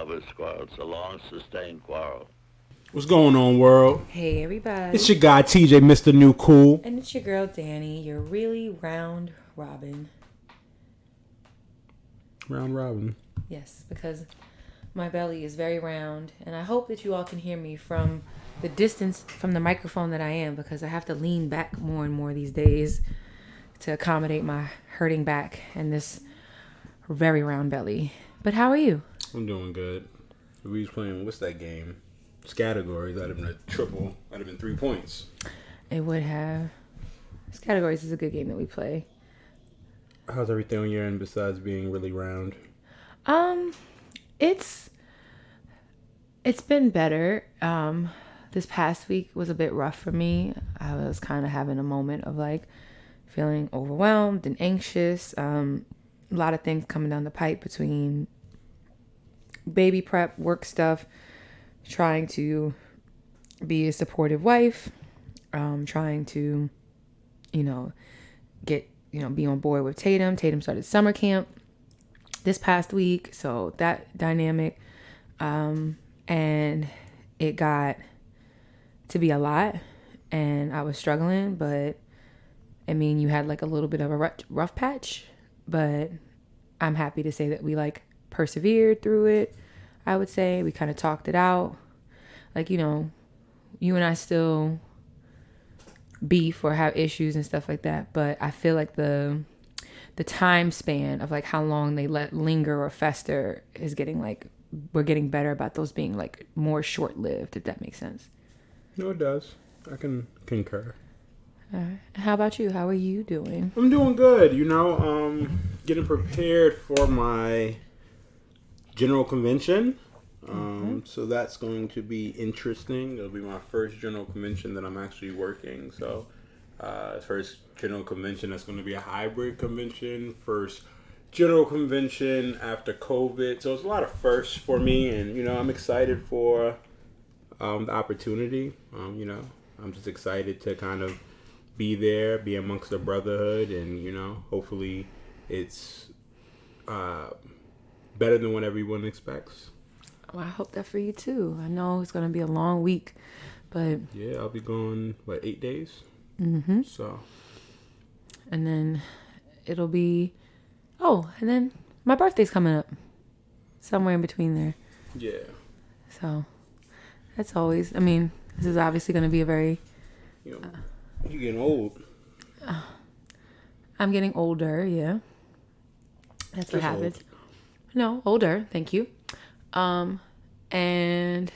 Lovers Quarrel. It's a long, sustained quarrel. What's going on, world? Hey, everybody. It's your guy, TJ, Mr. New Cool. And it's your girl, Dani. You're really round robin. Round robin. Yes, because my belly is very round. And I hope that you all can hear me from the distance from the microphone that I am, because I have to lean back more and more these days to accommodate my hurting back and this very round belly. But how are you? I'm doing good. We was playing, what's that game? Categories. That'd have been a triple. That'd have been 3 points. It would have. Categories is a good game that we play. How's everything on your end besides being really round? It's been better. This past week was a bit rough for me. I was kind of having a moment of like feeling overwhelmed and anxious. A lot of things coming down the pipe between baby prep, work stuff, trying to be a supportive wife, trying to, be on board with Tatum. Tatum started summer camp this past week, so that dynamic, and it got to be a lot, and I was struggling, but I mean, you had like a little bit of a rough patch, but I'm happy to say that we like persevered through it. I would say we kind of talked it out. Like, you and I still beef or have issues and stuff like that. But I feel like the time span of like how long they let linger or fester is getting like, we're getting better about those being like more short-lived, if that makes sense. No, it does. I can concur. All right. How about you? How are you doing? I'm doing good. Getting prepared for my general convention. So that's going to be interesting. It'll be my first general convention that I'm actually working. So first general convention that's going to be a hybrid convention. First general convention after COVID. So it's a lot of firsts for me, and I'm excited for the opportunity. I'm just excited to kind of be there, be amongst the brotherhood, and hopefully it's better than what everyone expects. Well, I hope that for you too. I know it's going to be a long week, but yeah, I'll be gone 8 days. Mm-hmm. So, and then it'll be and then my birthday's coming up somewhere in between there. Yeah. So that's always. I mean, this is obviously going to be a very. You're getting old. I'm getting older. Yeah. That's what happens. Old. No, older. Thank you. And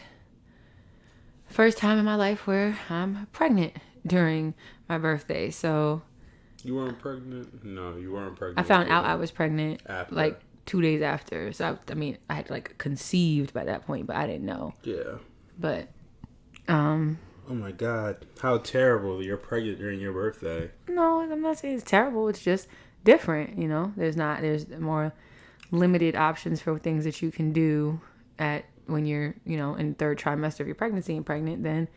first time in my life where I'm pregnant during my birthday. So you weren't pregnant? No, you weren't pregnant. I found out I was pregnant after. like 2 days after. So I had like conceived by that point, but I didn't know. Yeah. But oh my God, how terrible! You're pregnant during your birthday. No, I'm not saying it's terrible. It's just different. There's more limited options for things that you can do when you're in the third trimester of your pregnancy and pregnant than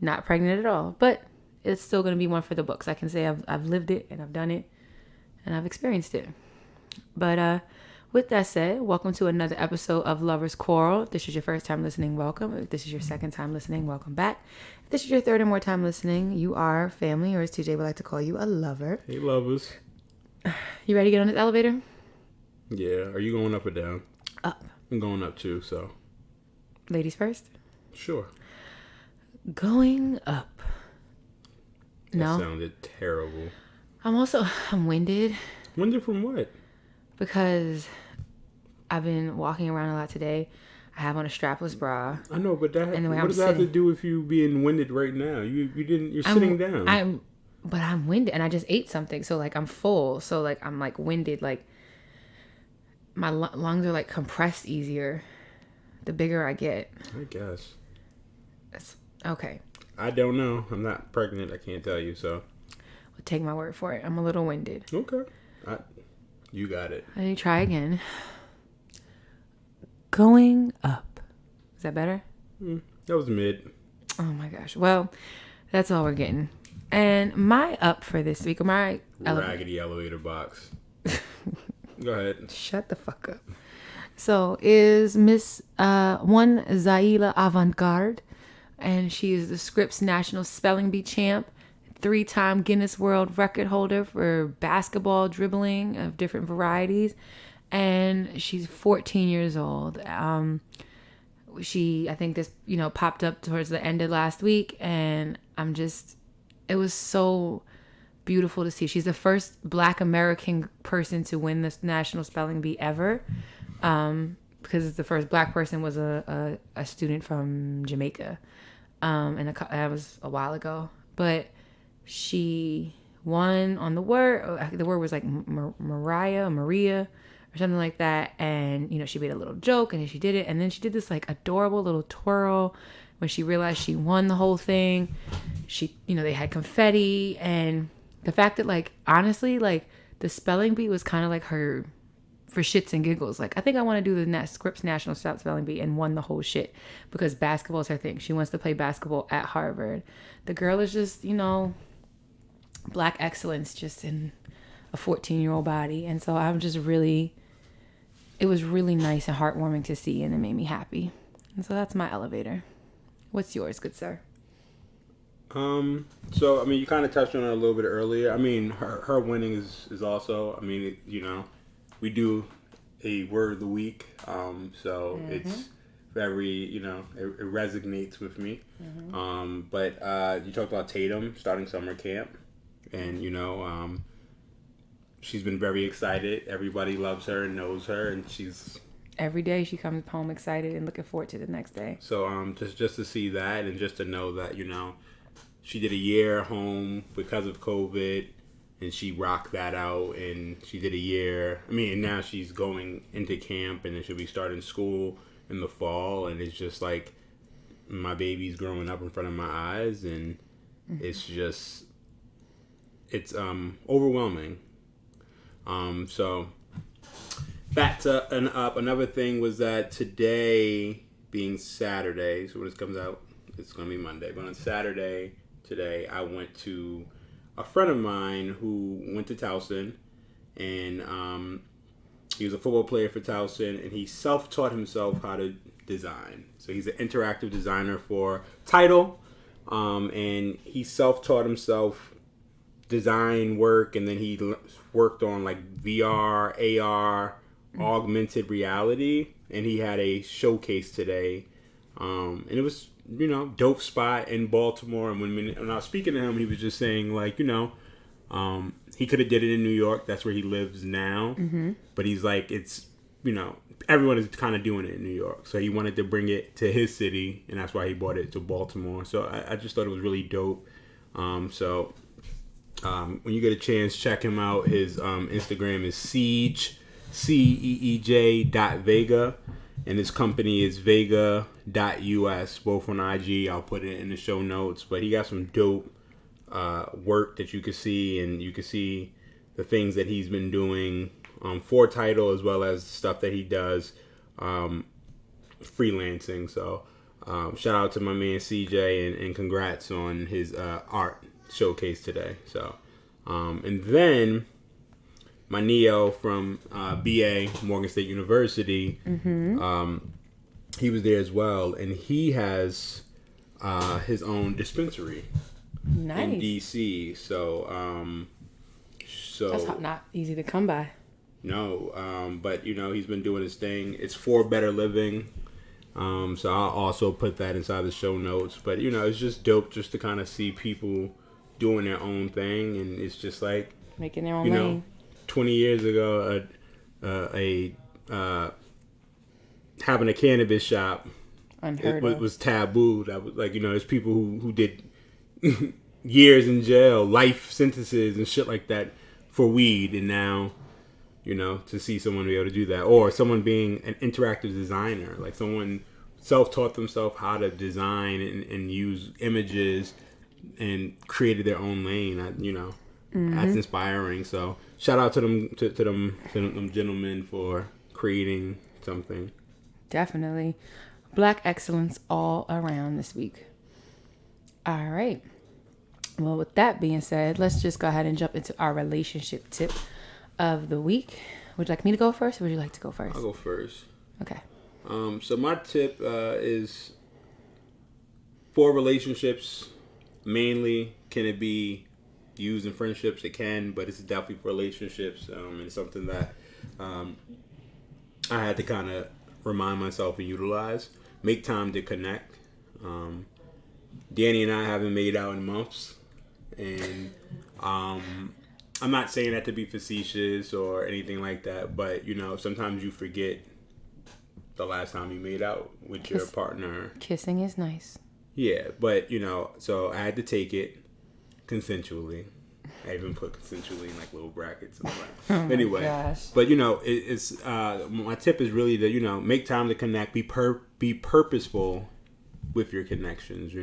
not pregnant at all. But it's still going to be one for the books. I can say I've lived it and I've done it and I've experienced it. But with that said, welcome to another episode of Lovers Quarrel. If this is your first time listening, welcome. If this is your second time listening, welcome back. If this is your third or more time listening, you are family, or as TJ would like to call you, a lover. Hey, lovers. You ready to get on this elevator? Yeah. Are you going up or down? Up. I'm going up too, so. Ladies first? Sure. Going up. No. That sounded terrible. I'm winded. Winded from what? Because I've been walking around a lot today. I have on a strapless bra. I know, but what does that have to do with you being winded right now? You're sitting down. I'm winded, and I just ate something, so like I'm full. So like I'm like winded, like my lungs are like compressed easier the bigger I get. I guess. That's okay. I don't know. I'm not pregnant. I can't tell you, so. Well, take my word for it. I'm a little winded. Okay. You got it. Let me try again. Going up. Is that better? That was mid. Oh my gosh. Well, that's all we're getting. And my up for this week, or my raggedy elevator box. Go ahead. Shut the fuck up. So is Miss one Zaila Avantgarde, and she is the Scripps National Spelling Bee champ, 3-time Guinness World Record holder for basketball dribbling of different varieties, and she's 14 years old. I think this popped up towards the end of last week, and it was so beautiful to see. She's the first Black American person to win this National Spelling Bee ever. Because the first Black person was a student from Jamaica, and that was a while ago. But she won on the word. The word was like Maria, or something like that. And she made a little joke, and then she did it, and then she did this like adorable little twirl when she realized she won the whole thing. They had confetti, and the fact that like honestly like the spelling bee was kind of like her. For shits and giggles, like I think I want to do the Scripps National Spelling Bee, and won the whole shit because basketball is her thing. She wants to play basketball at Harvard. The girl is just Black excellence just in a 14-year-old body, and so I'm just it was really nice and heartwarming to see, and it made me happy. And so that's my elevator. What's yours, good sir? So I mean, you kind of touched on it a little bit earlier. I mean, her winning is also. I mean, we do a word of the week, so it's very, it resonates with me. But you talked about Tatum starting summer camp, and she's been very excited. Everybody loves her and knows her, and she's every day she comes home excited and looking forward to the next day. So just to see that, and just to know that she did a year home because of COVID. And she rocked that out, and she did a year. I mean, and now she's going into camp, and then she'll be starting school in the fall. And it's just like my baby's growing up in front of my eyes, and it's overwhelming. So back to another thing was that today being Saturday, so when this comes out, it's gonna be Monday. But on Saturday today, I went to a friend of mine who went to Towson, and he was a football player for Towson, and he self-taught himself how to design. So he's an interactive designer for Tidal, and he self-taught himself design work, and then he worked on like VR, AR, augmented reality, and he had a showcase today, and it was dope spot in Baltimore. And when I was speaking to him, he was just saying like, he could have did it in New York. That's where he lives now. But he's like, it's, everyone is kind of doing it in New York. So he wanted to bring it to his city, and that's why he brought it to Baltimore. So I just thought it was really dope. When you get a chance, check him out. His Instagram is Siege, CEEJ.Vega. And his company is Vega.us, both on IG. I'll put it in the show notes. But he got some dope work that you can see, and you can see the things that he's been doing for Tidal, as well as stuff that he does freelancing. So shout out to my man CJ, and congrats on his art showcase today. So and then my Neo from BA, Morgan State University, he was there as well, and he has his own dispensary in DC. So that's not easy to come by. No, but he's been doing his thing. It's for better living. So I'll also put that inside the show notes. But it's just dope just to kind of see people doing their own thing, and it's just like making their own lane. 20 years ago, having a cannabis shop was taboo. That was like, there's people who did years in jail, life sentences and shit like that for weed, and now to see someone be able to do that, or someone being an interactive designer, like someone self-taught themselves how to design and use images and created their own lane. That's inspiring. So shout out to them gentlemen for creating something. Definitely. Black excellence all around this week. All right. Well, with that being said, let's just go ahead and jump into our relationship tip of the week. Would you like me to go first, or would you like to go first? I'll go first. Okay. So my tip is for relationships, mainly. Can it be used in friendships? It can, but it's definitely for relationships. And it's something that I had to kind of remind myself and utilize. Make time to connect. Dani and I haven't made out in months, and I'm not saying that to be facetious or anything like that, but sometimes you forget the last time you made out with your partner. Kissing is nice. Yeah, but so I had to take it consensually. I even put consensually in like little brackets. Anyway, gosh. But it's my tip is really to make time to connect. Be purposeful with your connections.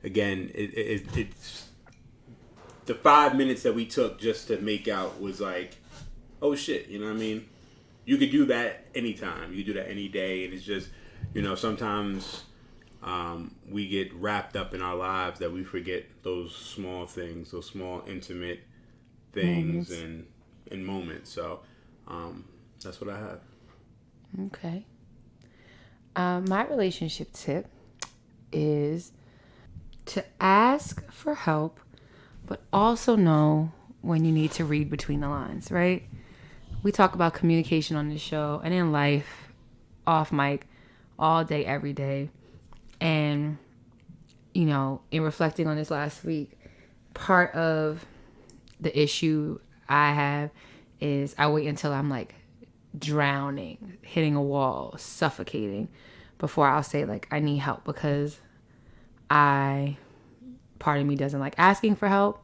Again, it's the 5 minutes that we took just to make out was like, oh shit, you know what I mean? You could do that anytime. You could do that any day, and it's just sometimes. We get wrapped up in our lives that we forget those small things, those small intimate things and moments. So that's what I have. Okay. My relationship tip is to ask for help, but also know when you need to read between the lines, right? We talk about communication on this show and in life, off mic, all day, every day. And, in reflecting on this last week, part of the issue I have is I wait until I'm like drowning, hitting a wall, suffocating before I'll say like I need help, because part of me doesn't like asking for help.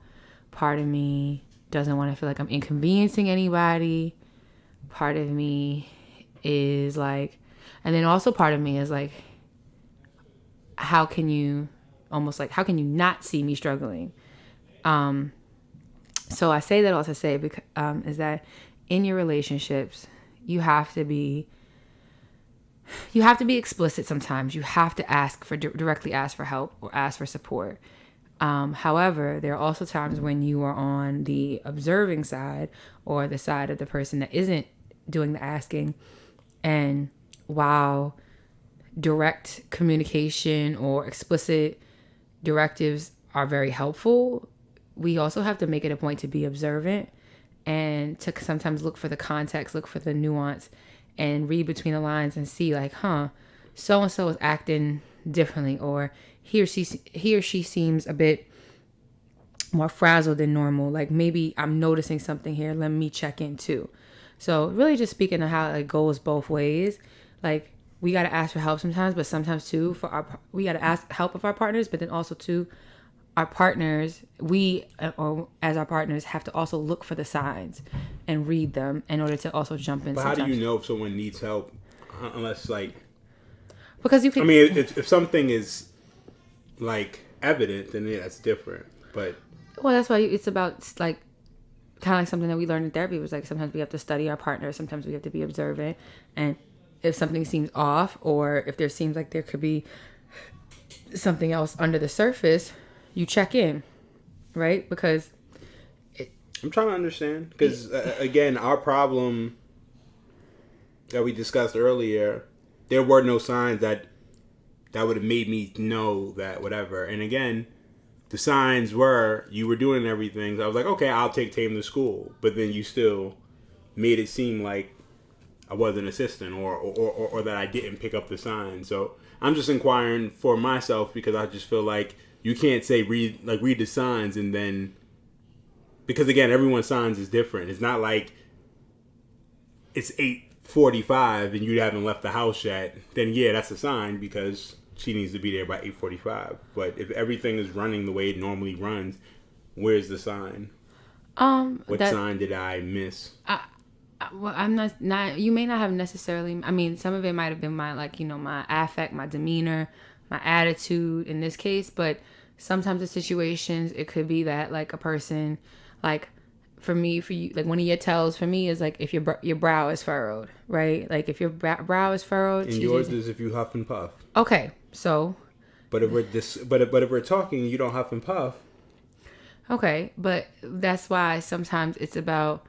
Part of me doesn't want to feel like I'm inconveniencing anybody. Part of me is like, and then also part of me is like, how can you not see me struggling? So I say that also say because is that in your relationships you have to be explicit sometimes. You have to directly ask for help or ask for support. However, there are also times when you are on the observing side or the side of the person that isn't doing the asking, and while direct communication or explicit directives are very helpful, we also have to make it a point to be observant and to sometimes look for the context, look for the nuance, and read between the lines and see like, so-and-so is acting differently, or he or she seems a bit more frazzled than normal. Like maybe I'm noticing something here. Let me check in too. So really just speaking of how it goes both ways, like we got to ask for help sometimes, but sometimes too we got to ask help of our partners, but then also too our partners, or as our partners have to also look for the signs and read them in order to also jump in. But how do you know if someone needs help unless like, because you can, I mean, if something is like evident, then yeah, that's different. But well, that's why it's about like kind of like something that we learned in therapy was like sometimes we have to study our partner, sometimes we have to be observant, and if something seems off or if there seems like there could be something else under the surface, you check in, right? Because I'm trying to understand, because again, our problem that we discussed earlier, there were no signs that would have made me know that whatever. And again, the signs were you were doing everything. So I was like, okay, I'll take Tame to school. But then you still made it seem like I wasn't assistant or that I didn't pick up the signs. So I'm just inquiring for myself, because I just feel like you can't say read the signs and then, because again, everyone's signs is different. It's not like it's 8:45 and you haven't left the house yet. Then yeah, that's a sign, because she needs to be there by 8:45. But if everything is running the way it normally runs, where's the sign? What sign did I miss? Well, I'm not. You may not have necessarily. I mean, some of it might have been my my affect, my demeanor, my attitude in this case. But sometimes the situations, it could be that like a person, like for you, like one of your tells for me is like if your brow is furrowed, right? Like if your brow is furrowed. And yours is if you huff and puff. Okay, so. But if we're talking, you don't huff and puff. Okay, but that's why sometimes it's about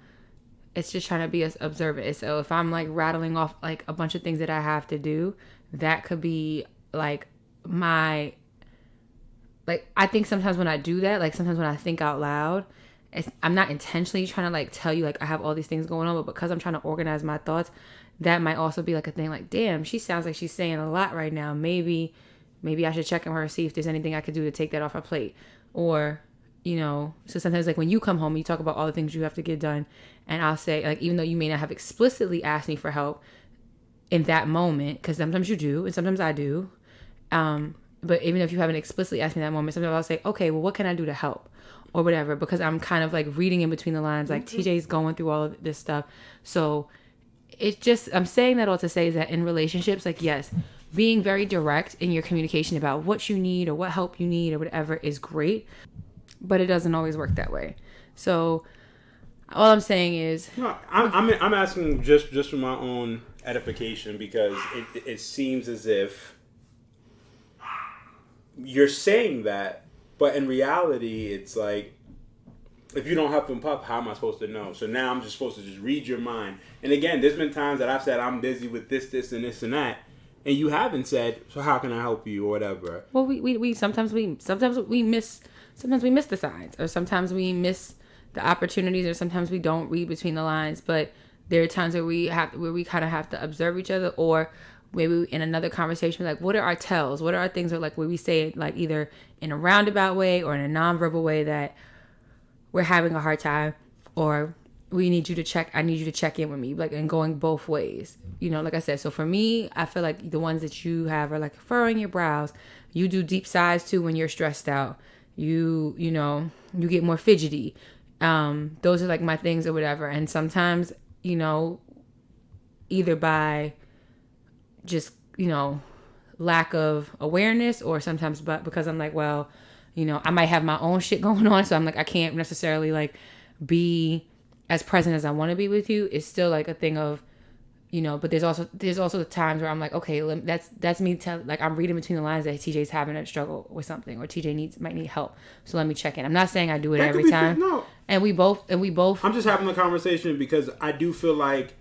it's just trying to be observant. So if I'm like rattling off like a bunch of things that I have to do, that could be like my, like, I think sometimes when I do that, like sometimes when I think out loud, I'm not intentionally trying to like tell you like I have all these things going on, but because I'm trying to organize my thoughts, that might also be like a thing like, damn, she sounds like she's saying a lot right now. Maybe I should check on her, see if there's anything I could do to take that off her plate. Or, you know, so sometimes like when you come home, you talk about all the things you have to get done. And I'll say, like, even though you may not have explicitly asked me for help in that moment, because sometimes you do and sometimes I do. But even if you haven't explicitly asked me that moment, sometimes I'll say, okay, well, what can I do to help? Or whatever, because I'm kind of like reading in between the lines, like TJ's going through all of this stuff. So it's just, I'm saying that all to say is that in relationships, like, yes, being very direct in your communication about what you need or what help you need or whatever is great, but it doesn't always work that way. So all I'm saying is, no, I'm asking just for my own edification, because it seems as if you're saying that, but in reality, it's like, if you don't huff and puff, how am I supposed to know? So now I'm just supposed to just read your mind. And again, there's been times that I've said I'm busy with this, and this, and that, and you haven't said, so how can I help you, or whatever. well, we sometimes we miss the signs, or sometimes we miss the opportunities, or sometimes we don't read between the lines. But there are times where we kind of have to observe each other, or maybe in another conversation, like, what are our tells? What are our things that, like, where we say it like either in a roundabout way or in a nonverbal way that we're having a hard time, or I need you to check in with me, like, and going both ways. You know, like I said, so for me, I feel like the ones that you have are like furrowing your brows. You do deep sighs too when you're stressed out. You know, you get more fidgety. Those are like my things or whatever. And sometimes, you know, either by just, you know, lack of awareness, or sometimes but because I'm like, well, you know, I might have my own shit going on, so I'm like, I can't necessarily like be as present as I want to be with you. It's still like a thing of, you know, but there's also the times where I'm like, okay, that's me like I'm reading between the lines that TJ's having a struggle with something, or TJ might need help, so let me check in. I'm not saying I do it That every time. No. And we both I'm just having the conversation because I do feel like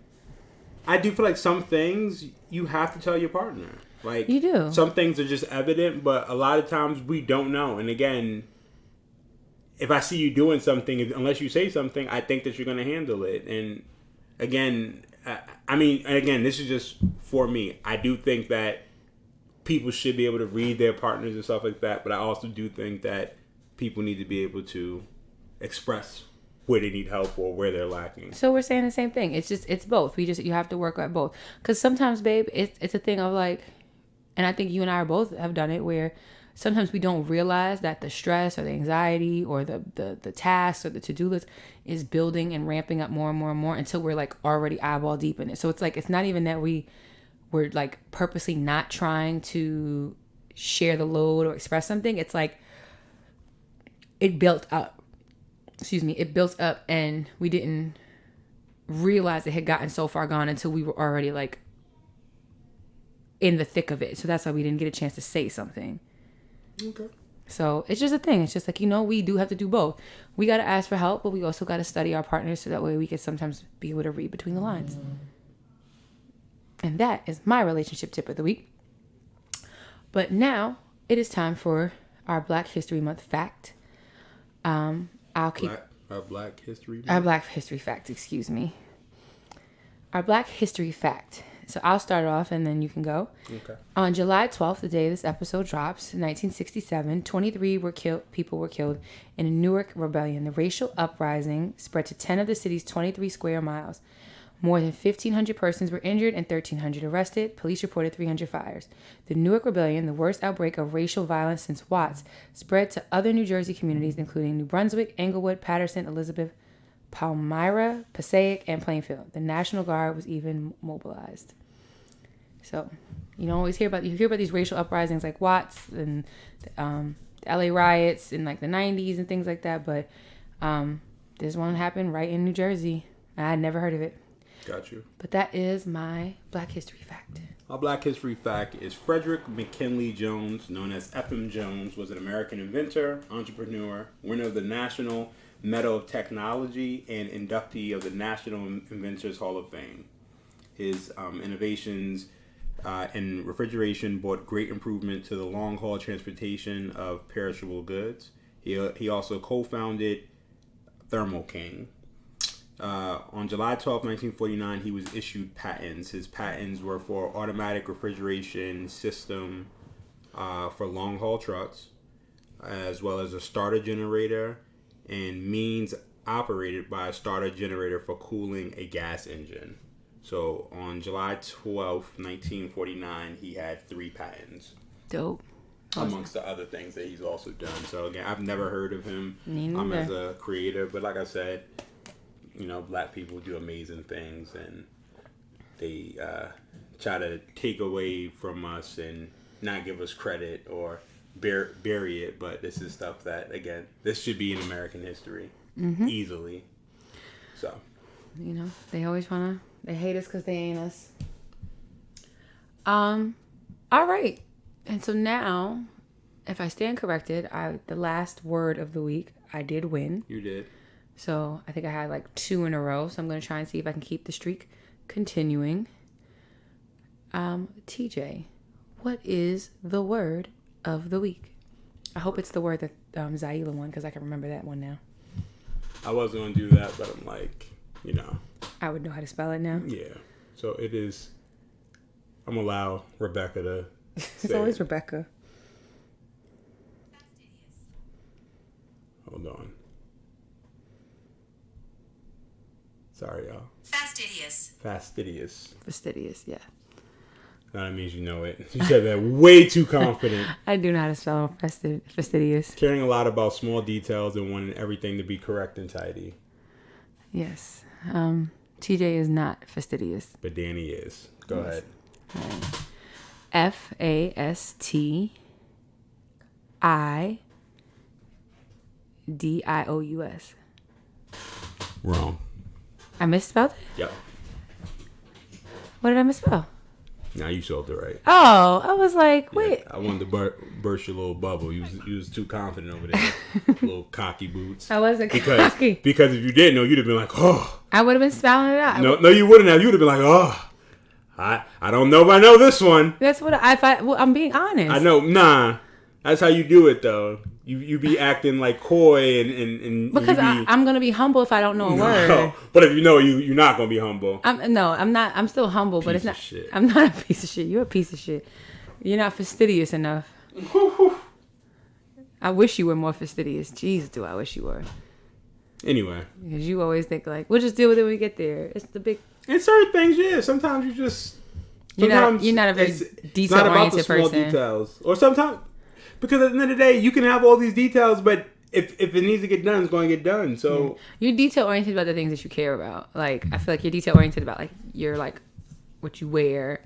some things you have to tell your partner. Like, you do. Some things are just evident, but a lot of times we don't know. And again, if I see you doing something, unless you say something, I think that you're going to handle it. And again, this is just for me. I do think that people should be able to read their partners and stuff like that, but I also do think that people need to be able to express where they need help or where they're lacking. So we're saying the same thing. It's both. You have to work at both. Because sometimes, babe, it's a thing of like, and I think you and I both have done it, where sometimes we don't realize that the stress or the anxiety or the tasks or the to-do list is building and ramping up more and more and more until we're like already eyeball deep in it. So it's like, it's not even that we're like purposely not trying to share the load or express something. It's like it built up. It built up, and we didn't realize it had gotten so far gone until we were already like in the thick of it. So that's why we didn't get a chance to say something. Okay. So it's just a thing. It's just like, you know, we do have to do both. We got to ask for help, but we also got to study our partners so that way we can sometimes be able to read between the lines. And that is my relationship tip of the week. But now it is time for our Black History Month fact. Our Black History fact, excuse me. Our Black History fact. So I'll start off and then you can go. Okay. On July 12th, the day this episode drops, in 1967, 23 people were killed in a Newark rebellion. The racial uprising spread to 10 of the city's 23 square miles. More than 1,500 persons were injured and 1,300 arrested. Police reported 300 fires. The Newark Rebellion, the worst outbreak of racial violence since Watts, spread to other New Jersey communities, including New Brunswick, Englewood, Patterson, Elizabeth, Palmyra, Passaic, and Plainfield. The National Guard was even mobilized. So, you don't always hear about these racial uprisings like Watts and the LA riots in like the 90s and things like that, but this one happened right in New Jersey. I had never heard of it. Got you. But that is my Black History fact. My Black History fact is Frederick McKinley Jones, known as F.M. Jones, was an American inventor, entrepreneur, winner of the National Medal of Technology, and inductee of the National Inventors Hall of Fame. His innovations in refrigeration brought great improvement to the long-haul transportation of perishable goods. He also co-founded Thermo King. On July 12, 1949, he was issued patents. His patents were for automatic refrigeration system for long-haul trucks, as well as a starter generator and means operated by a starter generator for cooling a gas engine. So on July 12th, 1949, he had 3 patents. Dope. Amongst the other things that he's also done. So again, I've never heard of him Neither. as a creator, but like I said, you know, black people do amazing things, and they try to take away from us and not give us credit or bury it. But this is stuff that, again, this should be in American history easily. So, you know, they always they hate us because they ain't us. All right. And so now, if I stand corrected, the last word of the week, I did win. You did. So I think I had like 2 in a row. So I'm going to try and see if I can keep the streak continuing. TJ, what is the word of the week? I hope it's the word that Zaila won, because I can remember that one now. I was going to do that, but I'm like, you know. I would know how to spell it now. Yeah. So it is. I'm going to allow Rebecca to It's always Rebecca. Hold on. Sorry, y'all. Fastidious. Fastidious, yeah. No, that means you know it. You said that way too confident. I do know how to spell fastidious. Caring a lot about small details and wanting everything to be correct and tidy. Yes. TJ is not fastidious. But Dani is. Go ahead. Fastidious. Wrong. I misspelled it? Yep. What did I misspell? Now you spelled it right. Oh, I was like, wait. Yeah, I wanted to burst your little bubble. You was too confident over there. Little cocky boots. I wasn't cocky. Because if you didn't know, you'd have been like, oh. I would have been spelling it out. No, you wouldn't have. You'd have been like, oh. I don't know if I know this one. That's what I'm being honest. I know. Nah. That's how you do it, though. You be acting like coy and because I'm gonna be humble if I don't know a word. But if you know, you're not gonna be humble. I'm not. I'm still humble, but it's not. Shit. I'm not a piece of shit. You're a piece of shit. You're not fastidious enough. I wish you were more fastidious. Jeez, do I wish you were. Anyway, because you always think like, we'll just deal with it when we get there. It's the big. In certain things, yeah. Sometimes you just. You're not a very detail oriented person. Details, or sometimes. Because at the end of the day, you can have all these details, but if it needs to get done, it's going to get done. So you're detail oriented about the things that you care about. Like, I feel like you're detail oriented about like what you wear.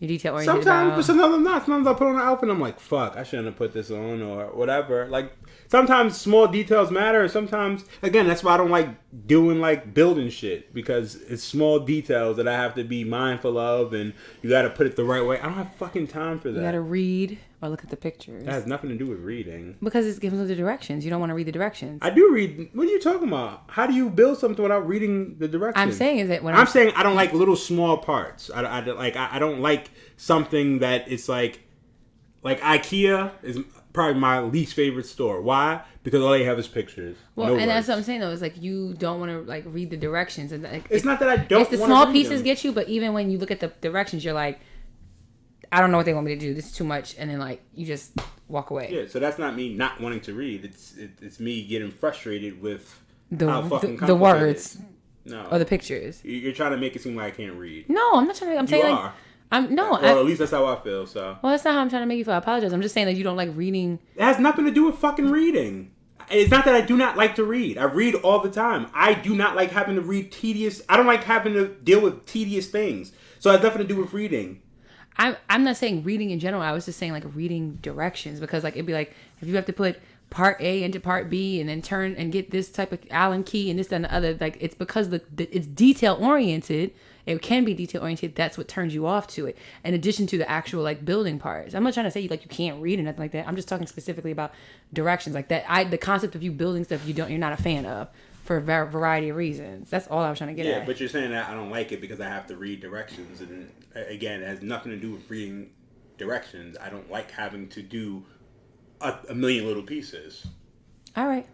You're detail oriented. Sometimes, but sometimes I'm not. Sometimes I put on an outfit and I'm like, fuck, I shouldn't have put this on or whatever. Like sometimes small details matter. Sometimes, again, that's why I don't like doing like building shit, because it's small details that I have to be mindful of, and you got to put it the right way. I don't have fucking time for that. You got to read or look at the pictures. That has nothing to do with reading. Because it gives them the directions. You don't want to read the directions. I do read. What are you talking about? How do you build something without reading the directions? I'm saying is that when I'm saying I don't like little small parts. I don't like something that it's like IKEA is probably my least favorite store. Why? Because all they have is pictures. Well, no and words. that's what I'm saying though. Is like you don't want to like read the directions, and like it's not that I don't. It's the small pieces get you, but even when you look at the directions, you're like, I don't know what they want me to do. This is too much, and then like you just walk away. Yeah, so that's not me not wanting to read. It's me getting frustrated with the words, no, or the pictures. You're trying to make it seem like I can't read. No, I'm not trying to. I'm saying like Well, at least that's how I feel. So. Well, that's not how I'm trying to make you feel. I apologize. I'm just saying that you don't like reading. It has nothing to do with fucking reading. It's not that I do not like to read. I read all the time. I do not like having to read tedious. I don't like having to deal with tedious things. So it has nothing to do with reading. I'm not saying reading in general. I was just saying like reading directions, because like it'd be like if you have to put part A into part B and then turn and get this type of Allen key and this and the other. Like, it's because it's detail oriented. It can be detail oriented. That's what turns you off to it. In addition to the actual like building parts. I'm not trying to say you can't read or nothing like that. I'm just talking specifically about directions like that. The concept of you building stuff you're not a fan of for a variety of reasons. That's all I was trying to get at. Yeah, but you're saying that I don't like it because I have to read directions, and again, it has nothing to do with reading directions. I don't like having to do a million little pieces. All right.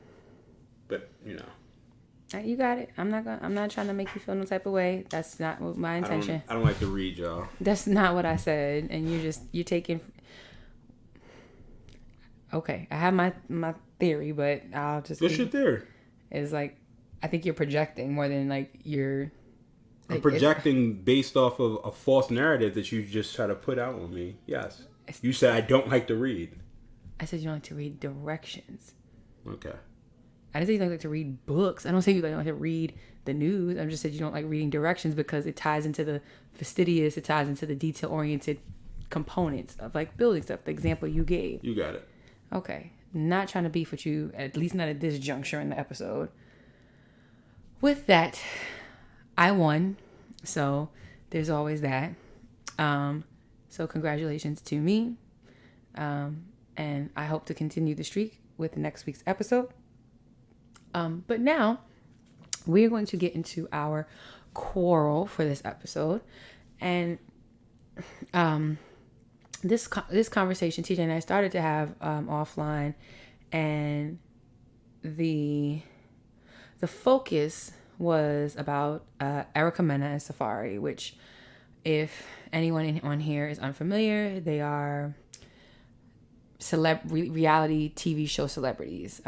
But, You got it. I'm not trying to make you feel no type of way. That's not my intention. I don't like to read, y'all. That's not what I said. And you're taking. Okay, I have my theory, but I'll just. What's your theory? It's like, I think you're projecting more than like you're. Like, I'm projecting based off of a false narrative that you just try to put out on me. Yes. You said I don't like to read. I said you don't like to read directions. Okay. I didn't say you don't like to read books. I don't say you don't like to read the news. I just said you don't like reading directions because it ties into the fastidious, it ties into the detail-oriented components of like building stuff. The example you gave. You got it. Okay. Not trying to beef with you, at least not at this juncture in the episode. With that, I won. So there's always that. So congratulations to me. And I hope to continue the streak with next week's episode. But now we're going to get into our quarrel for this episode. And this conversation TJ and I started to have offline, and the focus was about Erica Mena and Safaree, which, if anyone on here is unfamiliar, they are reality TV show celebrities.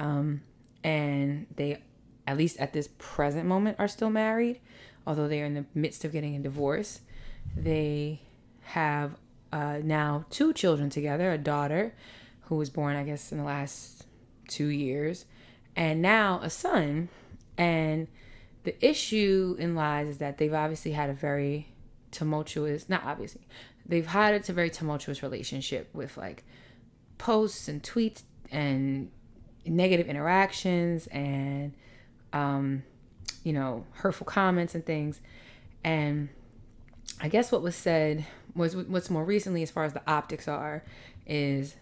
And they, at least at this present moment, are still married, although they are in the midst of getting a divorce. They have now 2 children together, a daughter who was born, I guess, in the last 2 years, and now a son. And the issue in lies is that they've obviously had a very tumultuous, they've had a very tumultuous relationship with like posts and tweets and negative interactions and hurtful comments and things. And I guess what was said was, what's more recently as far as the optics are, is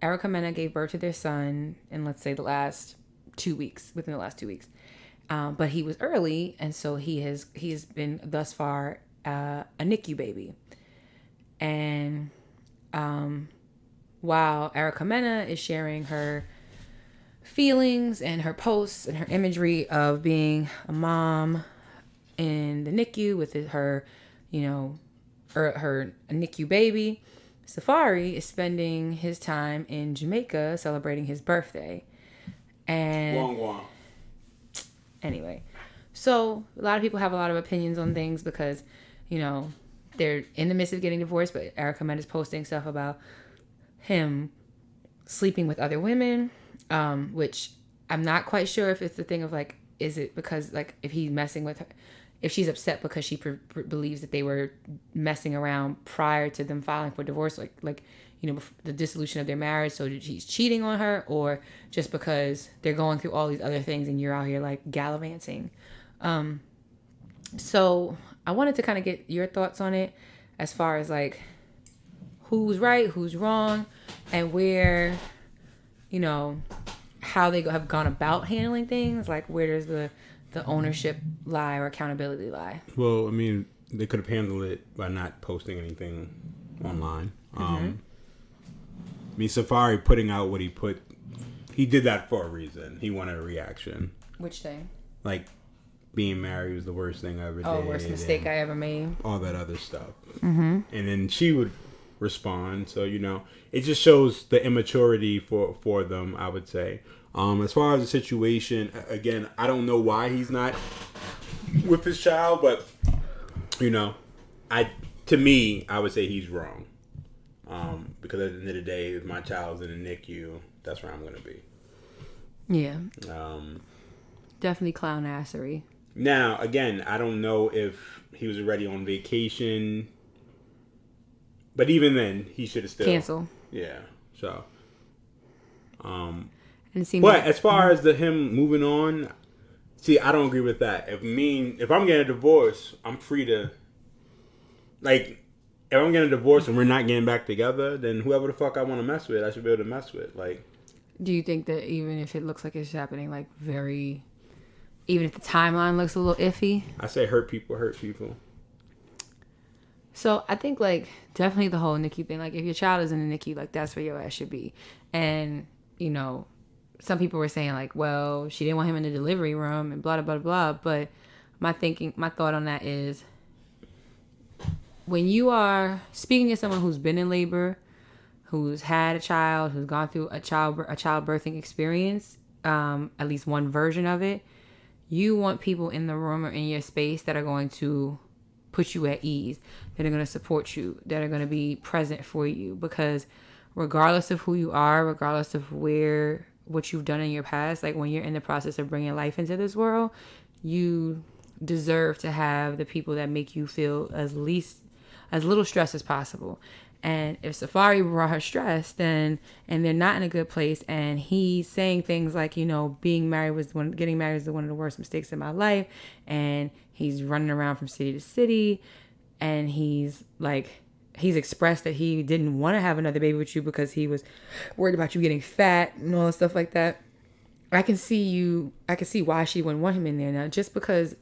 Erica Mena gave birth to their son in, let's say, within the last 2 weeks. But he was early, and so he has been thus far a NICU baby. And while Erica Mena is sharing her feelings and her posts and her imagery of being a mom in the NICU with her NICU baby, Safaree is spending his time in Jamaica celebrating his birthday. And anyway, so a lot of people have a lot of opinions on things because, they're in the midst of getting divorced, but Erica Mena is posting stuff about him sleeping with other women, which I'm not quite sure if it's the thing of like, is it because like if he's messing with her, if she's upset because she believes that they were messing around prior to them filing for divorce, like the dissolution of their marriage, so he's cheating on her, or just because they're going through all these other things and you're out here like gallivanting. So I wanted to kind of get your thoughts on it as far as like who's right, who's wrong, and where, how they have gone about handling things. Like, where does the ownership lie or accountability lie? Well, I mean, they could have handled it by not posting anything online. I mean, Safaree putting out what he put, he did that for a reason. He wanted a reaction. Which thing? Like, being married was the worst thing I ever did. Oh, worst mistake I ever made. All that other stuff. And then she would respond. So, it just shows the immaturity for them, I would say. As far as the situation, again, I don't know why he's not with his child, but, to me, I would say he's wrong. Because at the end of the day, if my child's in the NICU, that's where I'm going to be. Yeah. Definitely clown assery. Now, again, I don't know if he was already on vacation, but even then, he should have still cancel. Yeah. So, and And it seemed But as far as him moving on, see, I don't agree with that. If I'm getting a divorce, I'm free to, like, if I'm getting a divorce and we're not getting back together, then whoever the fuck I want to mess with, I should be able to mess with. Like, do you think that even if it looks like it's happening, like, even if the timeline looks a little iffy? I say hurt people hurt people. So I think, like, definitely the whole NICU thing. Like, if your child is in the NICU, like, that's where your ass should be. And, you know, some people were saying, like, well, she didn't want him in the delivery room and blah, blah, blah, blah. But my thought on that is, when you are speaking to someone who's been in labor, who's had a child, who's gone through a childbirthing experience, at least one version of it, you want people in the room or in your space that are going to put you at ease, that are going to support you, that are going to be present for you. Because regardless of who you are, regardless of what you've done in your past, like, when you're in the process of bringing life into this world, you deserve to have the people that make you feel as little stress as possible. And if Safaree brought her stress, and they're not in a good place, and he's saying things like, you know, getting married was one of the worst mistakes in my life, and he's running around from city to city, and he's expressed that he didn't want to have another baby with you because he was worried about you getting fat and all that stuff like that. I can see why she wouldn't want him in there now, just because.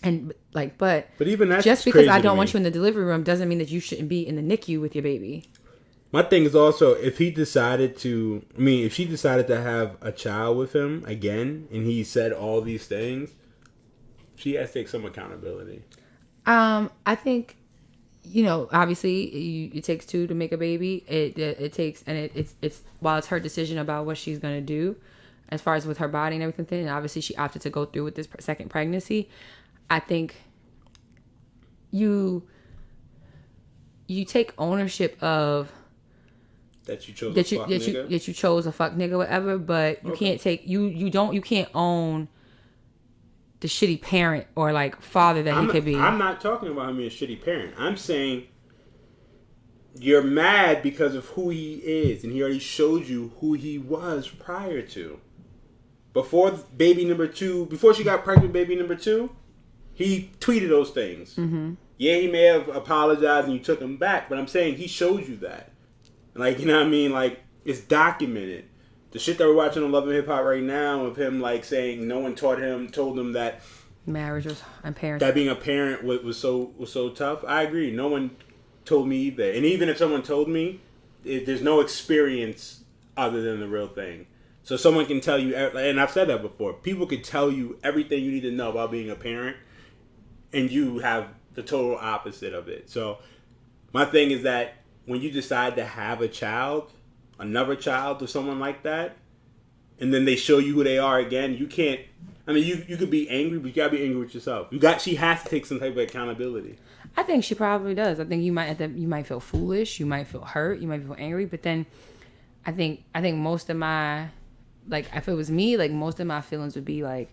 But even that's just because I don't me. want you in the delivery room doesn't mean that you shouldn't be in the NICU with your baby. My thing is also, if she decided to have a child with him again, and he said all these things, she has to take some accountability. I think, you know, obviously it takes two to make a baby. It takes, and it's while it's her decision about what she's gonna do, as far as with her body and everything. And obviously she opted to go through with this second pregnancy. I think you take ownership of that you chose that you chose a fuck nigga, whatever. But you can't take you can't own the shitty parent or, like, father that he could be. I'm not talking about him being a shitty parent. I'm saying you're mad because of who he is, and he already showed you who he was prior to. Before she got pregnant with baby number 2. He tweeted those things. Mm-hmm. Yeah, he may have apologized and you took him back, but I'm saying he showed you that. Like, you know what I mean? Like, it's documented. The shit that we're watching on Love and Hip Hop right now of him, like, saying no one told him that marriage was and parents. That being a parent was so tough. I agree. No one told me either. And even if someone told me, there's no experience other than the real thing. So someone can tell you, and I've said that before, people could tell you everything you need to know about being a parent, and you have the total opposite of it. So my thing is that when you decide to have a child, another child or someone like that, and then they show you who they are again, you can't, I mean, you could be angry, but you gotta be angry with yourself. She has to take some type of accountability. I think she probably does. I think you might feel foolish, you might feel hurt, you might feel angry, but then I think most of my, like, if it was me, like, most of my feelings would be like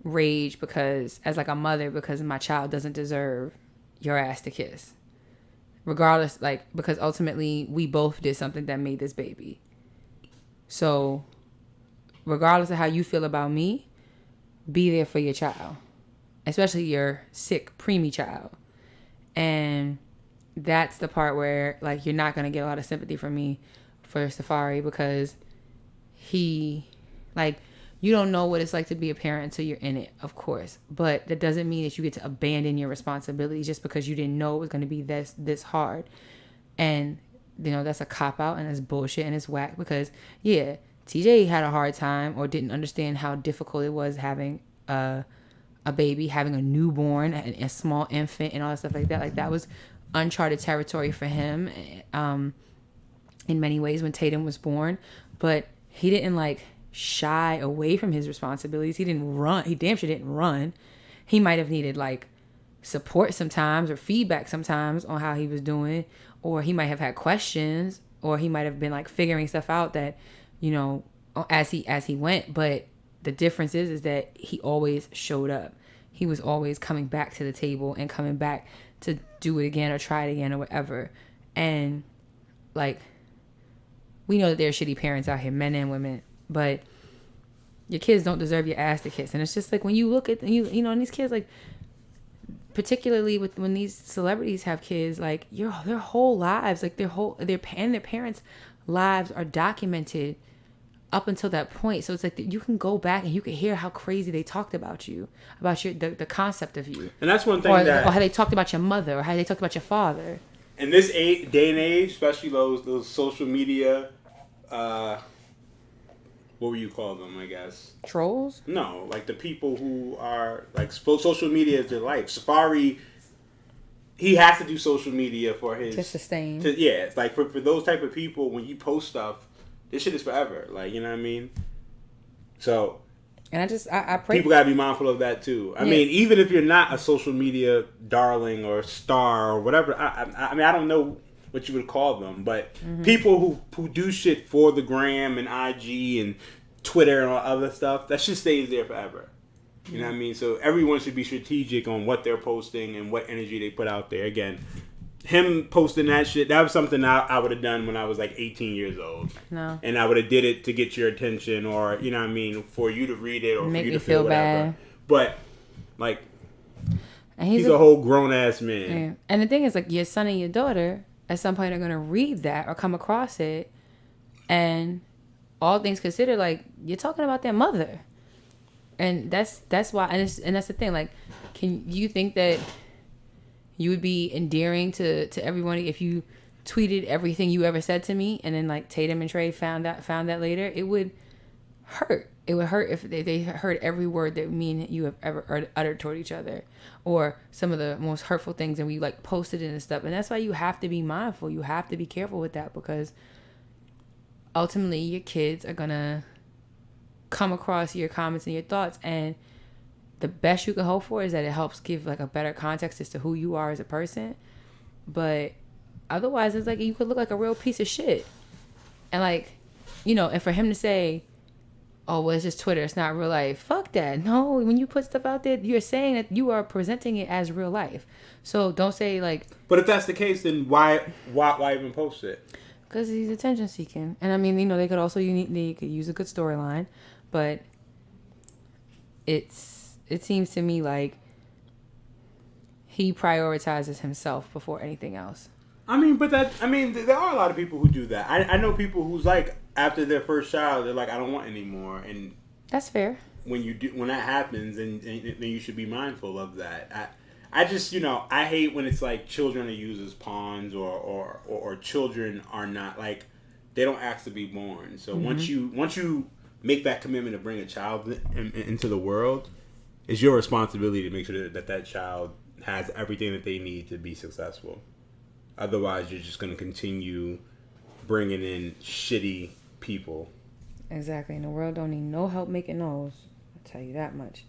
rage because, as like a mother, because my child doesn't deserve your ass to kiss. Regardless, like, because ultimately we both did something that made this baby. So regardless of how you feel about me, be there for your child, especially your sick preemie child. And that's the part where, like, you're not going to get a lot of sympathy from me for Safaree, because he, like, you don't know what it's like to be a parent until you're in it, of course. But that doesn't mean that you get to abandon your responsibilities just because you didn't know it was going to be this hard. And, you know, that's a cop-out and it's bullshit and it's whack because, yeah, TJ had a hard time or didn't understand how difficult it was having a baby, having a newborn, a small infant and all that stuff like that. Like, that was uncharted territory for him in many ways when Tatum was born. But he didn't, like, shy away from his responsibilities. He didn't run. He damn sure didn't run. He might have needed, like, support sometimes or feedback sometimes on how he was doing, or he might have had questions, or he might have been, like, figuring stuff out that, you know, as he went. But the difference is that he always showed up. He was always coming back to the table and coming back to do it again or try it again or whatever. And, like, we know that there are shitty parents out here, men and women, but your kids don't deserve your ass to kiss. And it's just like when you look at you know, and these kids, like, particularly with when these celebrities have kids, like their whole lives, like their parents' lives are documented up until that point. So it's like you can go back and you can hear how crazy they talked about you, about the concept of you. And that's one thing or that... Or how they talked about your mother, or how they talked about your father. In this day and age, especially those social media... what would you call them, I guess? Trolls? No, like the people who are... Like, social media is their life. Safaree... He has to do social media for his... To sustain. Yeah, it's like for those type of people, when you post stuff... This shit is forever, like, you know what I mean? So, and I pray people gotta be mindful of that too. I mean, even if you're not a social media darling or star or whatever, I mean, I don't know what you would call them, but people who do shit for the gram and IG and Twitter and all other stuff, that shit stays there forever. You know what I mean? So everyone should be strategic on what they're posting and what energy they put out there. Again, him posting that shit, that was something I would have done when I was like 18 years old. No. And I would have did it to get your attention, or, you know what I mean, for you to read it or make for you me to feel whatever. bad. But, like, and he's a whole grown-ass man. Yeah. And the thing is, like, your son and your daughter, at some point, are going to read that or come across it. And all things considered, like, you're talking about their mother. And that's why, and that's the thing, like, can you think that you would be endearing to everyone if you tweeted everything you ever said to me, and then like Tatum and Trey found that later? It would hurt. It would hurt if they heard every word that me and you have ever uttered toward each other, or some of the most hurtful things, and we like posted it and stuff. And that's why you have to be mindful. You have to be careful with that, because ultimately your kids are gonna come across your comments and your thoughts, and the best you can hope for is that it helps give like a better context as to who you are as a person. But otherwise, it's like you could look like a real piece of shit. And like, you know, and for him to say, oh, well, it's just Twitter, it's not real life. Fuck that. No, when you put stuff out there, you're saying that you are presenting it as real life. So don't say like... But if that's the case, then why even post it? Because he's attention seeking. And I mean, you know, they could also, they could use a good storyline. But it seems to me like he prioritizes himself before anything else. I mean, there are a lot of people who do that. I know people who's like, after their first child, they're like, I don't want any more. And that's fair. When that happens, then you should be mindful of that. I just, you know, I hate when it's like children are used as pawns, or children are not, like, they don't ask to be born. So once you make that commitment to bring a child into the world, it's your responsibility to make sure that child has everything that they need to be successful. Otherwise, you're just going to continue bringing in shitty people. Exactly. And the world don't need no help making those. I'll tell you that much.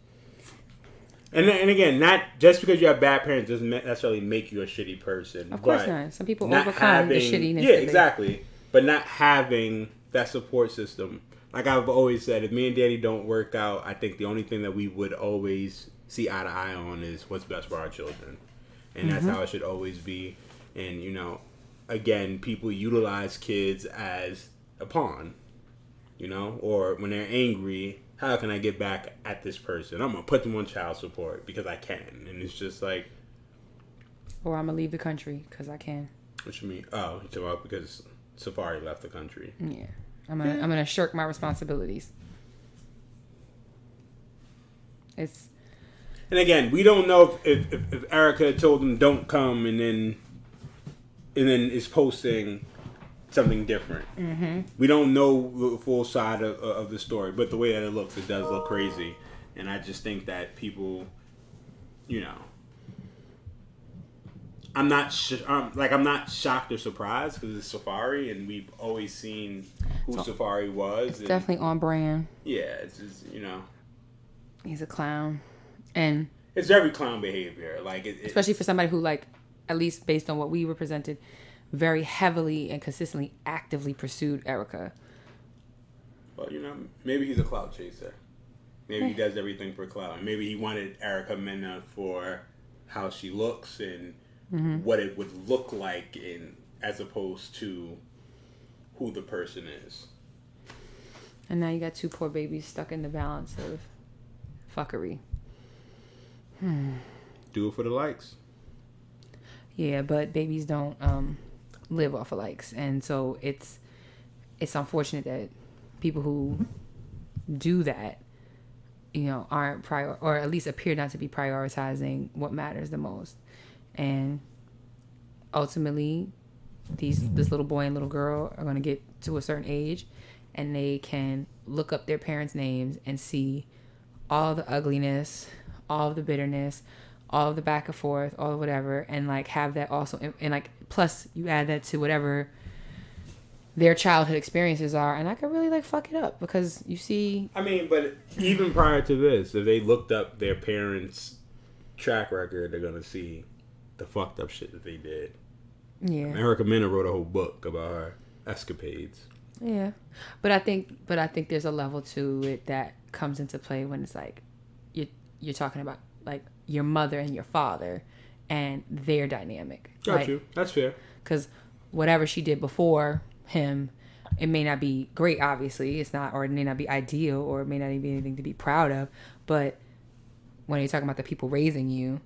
And again, not just because you have bad parents doesn't necessarily make you a shitty person. Of course not. Some people overcome the shittiness. Yeah, exactly. But not having that support system. Like I've always said, if me and Dani don't work out, I think the only thing that we would always see eye to eye on is what's best for our children. And that's how it should always be. And, you know, again, people utilize kids as a pawn, you know, or when they're angry, how can I get back at this person? I'm going to put them on child support because I can. And it's just like... Or I'm going to leave the country because I can. What you mean? Oh, you're talking about because Safaree left the country. Yeah. I'm gonna shirk my responsibilities. And again, we don't know if Erica told them don't come and then is posting something different. Mm-hmm. We don't know the full side of the story, but the way that it looks, it does look crazy. And I just think that people, you know, I'm not shocked or surprised because it's Safaree, and we've always seen who Safaree was. It's definitely on brand. Yeah, it's just, you know, he's a clown, and it's very clown behavior. Like, especially for somebody who, like, at least based on what we represented, very heavily and consistently, actively pursued Erica. Well, you know, maybe he's a clout chaser. Maybe he does everything for clout. Maybe he wanted Erica Mena for how she looks and what it would look like as opposed to who the person is. And now you got 2 poor babies stuck in the balance of fuckery. Do it for the likes. Yeah, but babies don't live off of likes, and so it's unfortunate that people who do that, aren't or at least appear not to be prioritizing what matters the most. And ultimately, this little boy and little girl are going to get to a certain age, and they can look up their parents' names and see all the ugliness, all of the bitterness, all of the back and forth, all of whatever, and like have that also, and like plus you add that to whatever their childhood experiences are, and I could really like fuck it up because you see. I mean, but even prior to this, if they looked up their parents' track record, they're gonna see the fucked up shit that they did. Yeah. Erica Mena wrote a whole book about her escapades. Yeah, but I think there's a level to it that comes into play when it's like you're talking about like your mother and your father and their dynamic. Got you. That's fair. Because whatever she did before him, it may not be great. Obviously, it's not, or it may not be ideal, or it may not even be anything to be proud of. But when you're talking about the people raising you,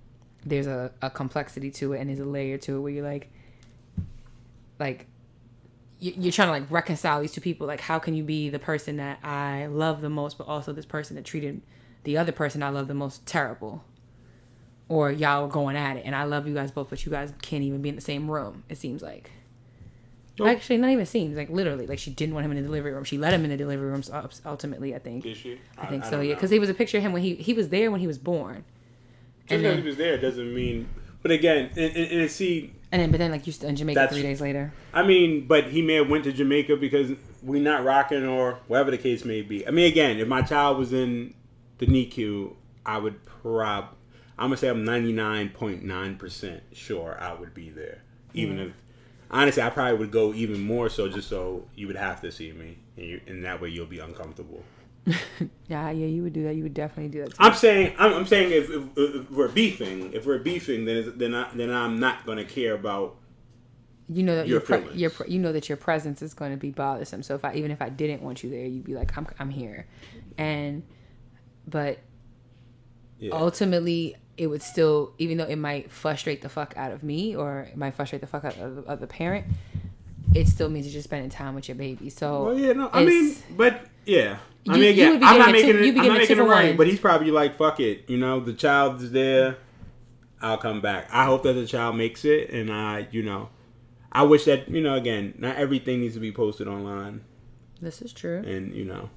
there's a complexity to it, and there's a layer to it where you're like you're trying to like reconcile these two people. Like, how can you be the person that I love the most, but also this person that treated the other person I love the most terrible? Or y'all are going at it, and I love you guys both, but you guys can't even be in the same room, it seems like. Nope. Actually, not even seems, like literally. Like, she didn't want him in the delivery room. She let him in the delivery room ultimately, I think. Did she? I think so, yeah. Because there was a picture of him when he was there when he was born. Just because he was there doesn't mean... But again, and see... But then, like, you're still in Jamaica 3 days later. I mean, but he may have went to Jamaica because we not rocking or whatever the case may be. I mean, again, if my child was in the NICU, I would I'm going to say I'm 99.9% sure I would be there. Even if... Honestly, I probably would go even more so just so you would have to see me. And that way you'll be uncomfortable. yeah, you would do that. You would definitely do that. I'm saying if we're beefing, then I'm not going to care about that your feelings. You know that your presence is going to be bothersome. So even if I didn't want you there, you'd be like, I'm here. But ultimately, it would still, even though it might frustrate the fuck out of me or it might frustrate the fuck out of the parent, it still means you're just spending time with your baby. So, well, yeah, no, I mean, but yeah. I mean, again, I'm not making it right, but he's probably like, fuck it. The child is there. I'll come back. I hope that the child makes it, and I wish that, again, not everything needs to be posted online. This is true. And,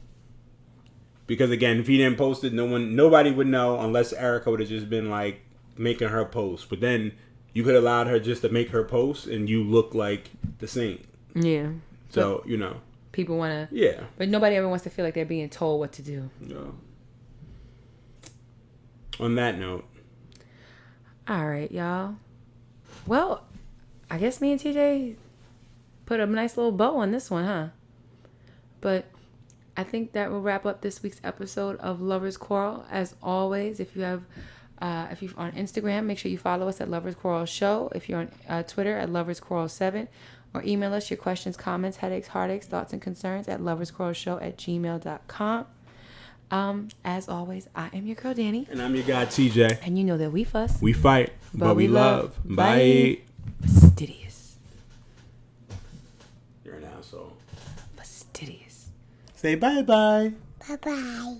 because again, if he didn't post it, nobody would know unless Erica would have just been like making her post. But then you could have allowed her just to make her post, and you look like the same. Yeah. So, people want to... Yeah. But nobody ever wants to feel like they're being told what to do. No. On that note. All right, y'all. Well, I guess me and TJ put a nice little bow on this one, huh? But I think that will wrap up this week's episode of Lovers Quarrel. As always, if you're on Instagram, make sure you follow us at Lovers Quarrel Show. If you're on Twitter, at Lovers Quarrel 7. Or email us your questions, comments, headaches, heartaches, thoughts, and concerns at loversquarrelshow@gmail.com. As always, I am your girl, Dani. And I'm your guy, TJ. And you know that we fuss. We fight, but we love. Bye. Fastidious. You're an asshole. Fastidious. Say bye-bye. Bye-bye.